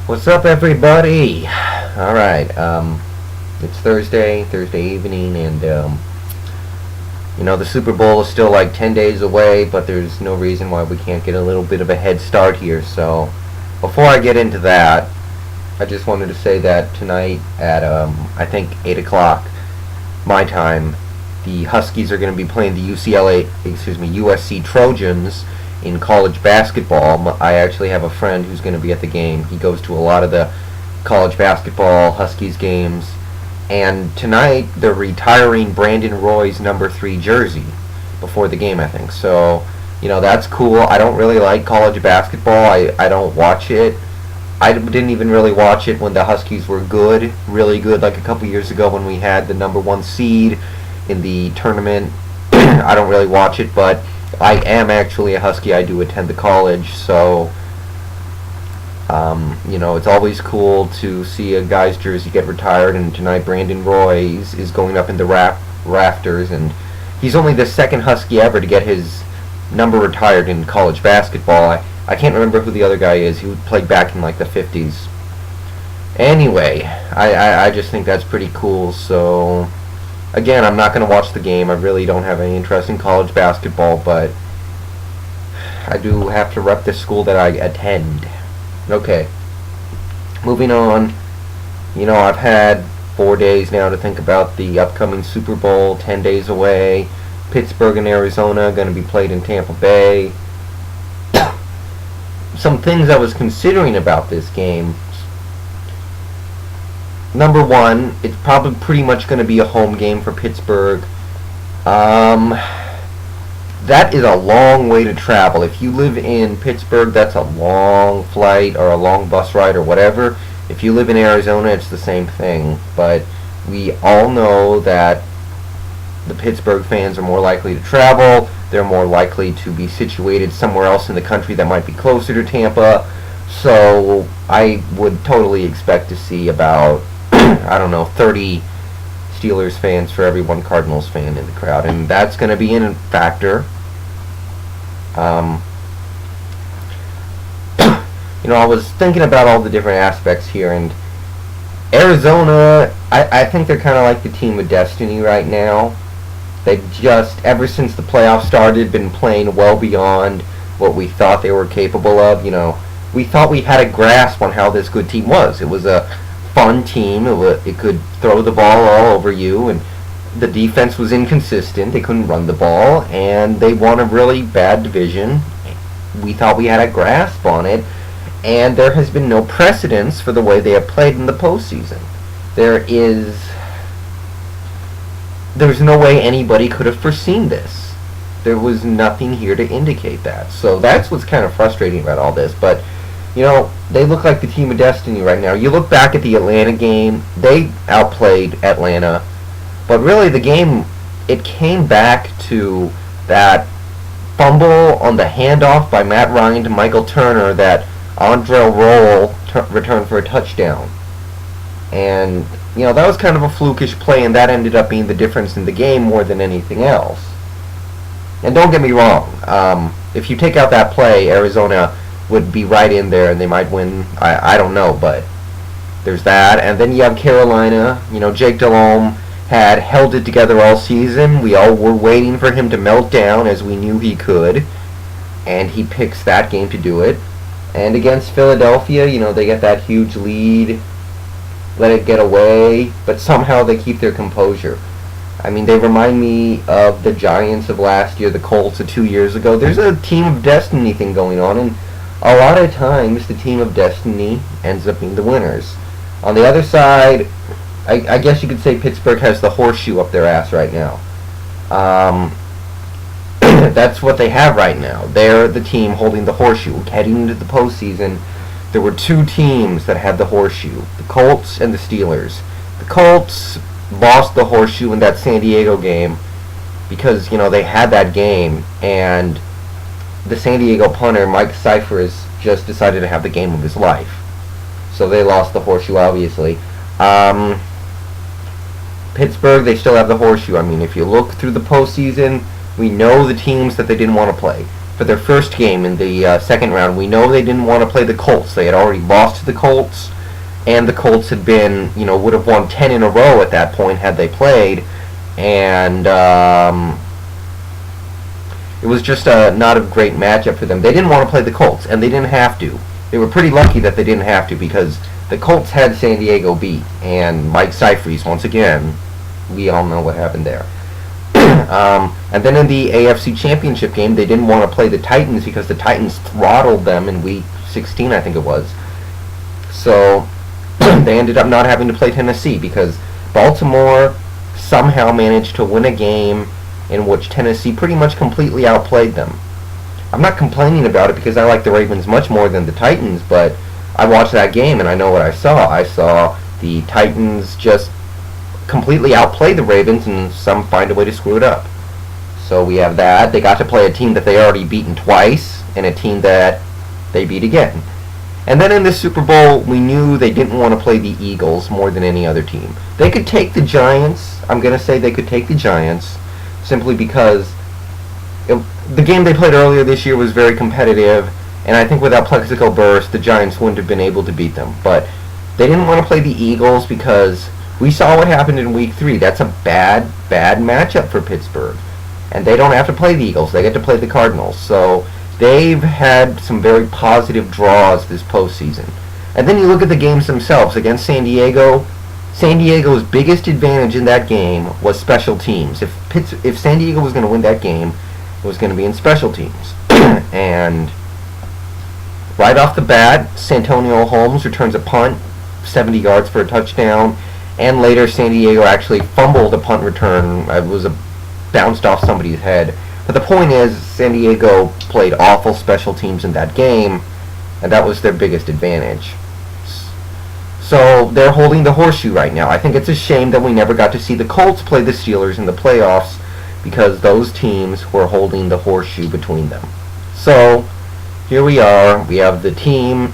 What's up, everybody? All right, it's Thursday evening, and the Super Bowl is still like 10 days away, but there's no reason why we can't get a little bit of a head start here. So, before I get into that, I just wanted to say that tonight at I think 8 o'clock my time, the Huskies are going to be playing the USC Trojans in college basketball. I actually have a friend who's going to be at the game. He goes to a lot of the college basketball Huskies games. And tonight they're retiring Brandon Roy's number 3 jersey before the game, I think. So, that's cool. I don't really like college basketball. I don't watch it. I didn't even really watch it when the Huskies were good, really good, like a couple years ago when we had the number 1 seed in the tournament. I don't really watch it, but I am actually a Husky. I do attend the college, so it's always cool to see a guy's jersey get retired. And tonight, Brandon Roy is going up in the rafters, and he's only the second Husky ever to get his number retired in college basketball. I can't remember who the other guy is. He played back in like the 50s. Anyway, I just think that's pretty cool. So, again, I'm not going to watch the game. I really don't have any interest in college basketball, but I do have to rep the school that I attend. Okay, moving on. I've had 4 days now to think about the upcoming Super Bowl, 10 days away. Pittsburgh and Arizona going to be played in Tampa Bay. Some things I was considering about this game. Number one, it's probably pretty much going to be a home game for Pittsburgh. That is a long way to travel. If you live in Pittsburgh, that's a long flight or a long bus ride or whatever. If you live in Arizona, it's the same thing. But we all know that the Pittsburgh fans are more likely to travel. They're more likely to be situated somewhere else in the country that might be closer to Tampa. So I would totally expect to see about 30 Steelers fans for every one Cardinals fan in the crowd, and that's going to be a factor. I was thinking about all the different aspects here, and Arizona, I think they're kind of like the team of destiny right now. They've just, ever since the playoffs started, been playing well beyond what we thought they were capable of. We thought we had a grasp on how this good team was. It was a fun team. It could throw the ball all over you, and the defense was inconsistent. They couldn't run the ball, and they won a really bad division. We thought we had a grasp on it, and there has been no precedence for the way they have played in the postseason. There's no way anybody could have foreseen this. There was nothing here to indicate that. So that's what's kind of frustrating about all this. But, they look like the team of destiny right now. You look back at the Atlanta game, they outplayed Atlanta. But really the game, it came back to that fumble on the handoff by Matt Ryan to Michael Turner that Andrel Roll returned for a touchdown. And, that was kind of a flukish play, and that ended up being the difference in the game more than anything else. And don't get me wrong, if you take out that play, Arizona would be right in there, and they might win. I don't know, but there's that. And then you have Carolina. Jake Delhomme had held it together all season. We all were waiting for him to melt down, as we knew he could. And he picks that game to do it. And against Philadelphia, they get that huge lead, let it get away, but somehow they keep their composure. I mean, they remind me of the Giants of last year, the Colts of 2 years ago. There's a team of destiny thing going on, and a lot of times the team of destiny ends up being the winners. On the other side, I guess you could say Pittsburgh has the horseshoe up their ass right now. That's what they have right now. They're the team holding the horseshoe. Heading into the postseason, there were 2 teams that had the horseshoe, the Colts and the Steelers. The Colts lost the horseshoe in that San Diego game because, they had that game, and the San Diego punter, Mike Cyphers, just decided to have the game of his life. So they lost the horseshoe, obviously. Pittsburgh, they still have the horseshoe. I mean, if you look through the postseason, we know the teams that they didn't want to play. for their first game in the second round. We know they didn't want to play the Colts. They had already lost to the Colts, and the Colts had been, would have won 10 in a row at that point had they played, and it was just not a great matchup for them. They didn't want to play the Colts, and they didn't have to. They were pretty lucky that they didn't have to, because the Colts had San Diego beat, and Mike Seifried, once again, we all know what happened there. And then in the AFC Championship game, they didn't want to play the Titans because the Titans throttled them in Week 16, I think it was. So they ended up not having to play Tennessee because Baltimore somehow managed to win a game in which Tennessee pretty much completely outplayed them. I'm not complaining about it because I like the Ravens much more than the Titans, but I watched that game and I know what I saw. I saw the Titans just completely outplay the Ravens and some find a way to screw it up. So we have that. They got to play a team that they already beaten twice and a team that they beat again. And then in the Super Bowl, we knew they didn't want to play the Eagles more than any other team. They could take the Giants. I'm going to say they could take the Giants simply because the game they played earlier this year was very competitive, and I think without Plexico Burress, the Giants wouldn't have been able to beat them. But they didn't want to play the Eagles because we saw what happened in Week 3. That's a bad matchup for Pittsburgh. And they don't have to play the Eagles. They get to play the Cardinals. So they've had some very positive draws this postseason. And then you look at the games themselves. Against San Diego, San Diego's biggest advantage in that game was special teams. If San Diego was going to win that game, it was going to be in special teams. And right off the bat, Santonio Holmes returns a punt, 70 yards for a touchdown. And later, San Diego actually fumbled a punt return. It was bounced off somebody's head. But the point is, San Diego played awful special teams in that game, and that was their biggest advantage. So they're holding the horseshoe right now. I think it's a shame that we never got to see the Colts play the Steelers in the playoffs because those teams were holding the horseshoe between them. So here we are. We have the team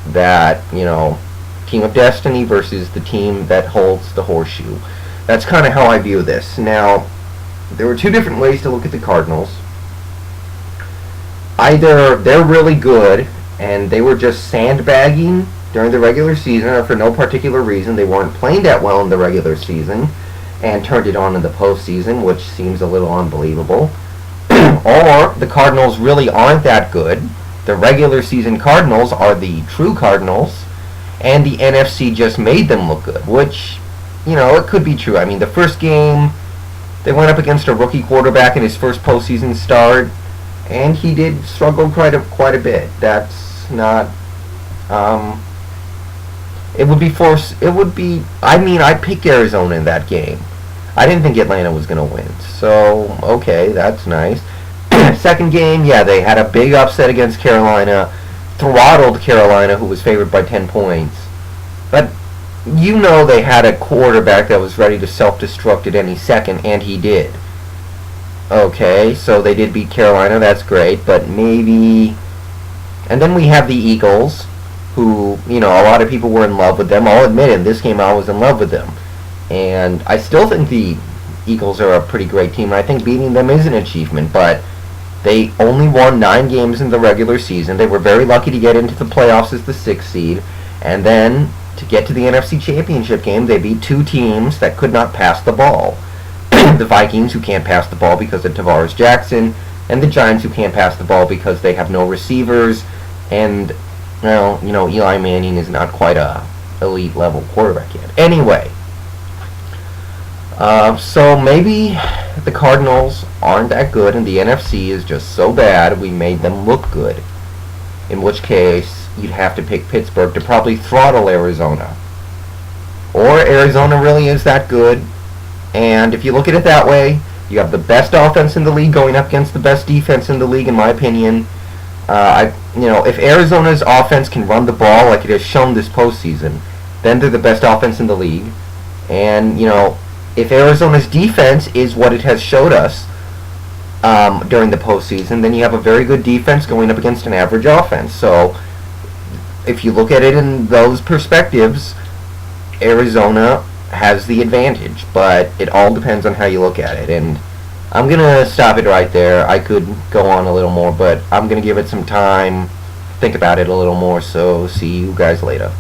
that, Team of Destiny versus the team that holds the horseshoe. That's kind of how I view this. Now, there were two different ways to look at the Cardinals. Either they're really good and they were just sandbagging during the regular season, or for no particular reason they weren't playing that well in the regular season and turned it on in the postseason, which seems a little unbelievable. Or the Cardinals really aren't that good. The regular season Cardinals are the true Cardinals, and the NFC just made them look good, which, it could be true. I mean, the first game, they went up against a rookie quarterback in his first postseason start, and he did struggle quite a bit. That's not, I picked Arizona in that game. I didn't think Atlanta was going to win, so, okay, that's nice. Second game, yeah, they had a big upset against Carolina, throttled Carolina, who was favored by 10 points. But they had a quarterback that was ready to self-destruct at any second, and he did. Okay, so they did beat Carolina, that's great, but maybe... And then we have the Eagles, who, a lot of people were in love with them. I'll admit, in this game I was in love with them. And I still think the Eagles are a pretty great team, and I think beating them is an achievement, but they only won 9 games in the regular season. They were very lucky to get into the playoffs as the 6th seed. And then, to get to the NFC Championship game, they beat 2 teams that could not pass the ball. The Vikings, who can't pass the ball because of Tavares Jackson, and the Giants, who can't pass the ball because they have no receivers. And, Eli Manning is not quite a elite level quarterback yet. Anyway, so maybe the Cardinals aren't that good and the NFC is just so bad we made them look good. In which case, you'd have to pick Pittsburgh to probably throttle Arizona. Or Arizona really is that good, and if you look at it that way, you have the best offense in the league going up against the best defense in the league, in my opinion. If Arizona's offense can run the ball like it has shown this postseason, then they're the best offense in the league. And, if Arizona's defense is what it has showed us during the postseason, then you have a very good defense going up against an average offense. So, if you look at it in those perspectives, Arizona has the advantage, but it all depends on how you look at it. And I'm gonna stop it right there. I could go on a little more, but I'm gonna give it some time, think about it a little more. So see you guys later.